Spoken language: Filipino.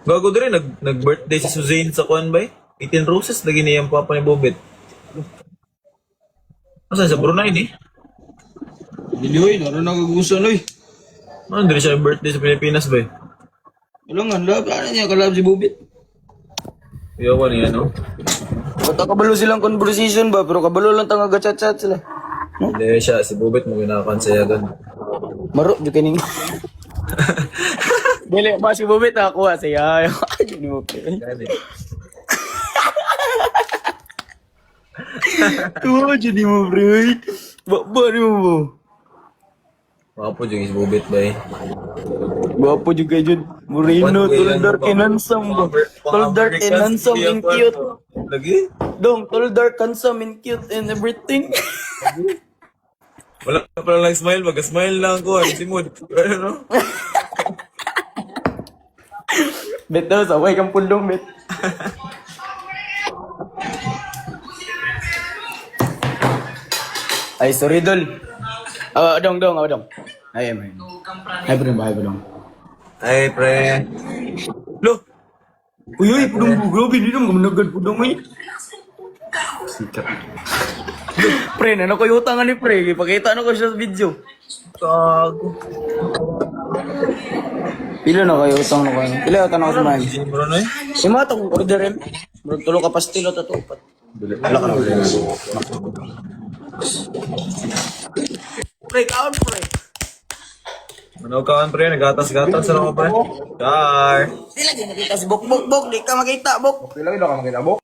Gago din nag-birthday si Suzanne sa kuan ba? 18 roses lagi niya yung papa ni Bobet. Asa sa Brunei di? Dili, naroon nagagusan, oy. Ano din siya yung birthday sa Pilipinas ba? Kailangan, love. Ano niya, kalab si Bubit. Iyawan niya, no? Bata kabalo silang conversation ba, pero kabalo lang tanga chat-chat sila. Hindi siya, si Bobet mo ginakansayagan. Maro, di kining. Dili, ba si Bubit nakakuha siya. Hindi mo pa. Gani. Tuwa, jadi mo, bro. Ba mo. Mapo dyan si Bobet ba? Gwapo juga yun. Moreno, tall, dark, and handsome ba? Tall, dark, and handsome, and cute. Lagi? Dong, tall, dark, handsome, and cute, and everything. Wala ka pala lang smile, mag-smile lang ko. Si Mood. Ano, no? Bet daw, saway kang pundong, bet. Ay, sorry, Dol. Dong. Ay, may. Ay, bro, dong. Ay, pre. Lo! Uy, pudong grabe, hindi naman managad pudong, uy. Sikat. Pre, ano ko yung utangan ni Pre? Ipakita ano ko siya sa video. Gago. Pila na kayo utang na kayo? Pila utang na ko sa mga. Si Brunoy? Si mga itong order em. Bro, tulong ka pastilo at upat. Wala ka na ulit. Pre, kaon pre. Ano ka pre? Nagatas-gatas sa mga pre? Char! Di lagi nakita si Bok. Di ka makita, Bok. Pila ka makita, Bok?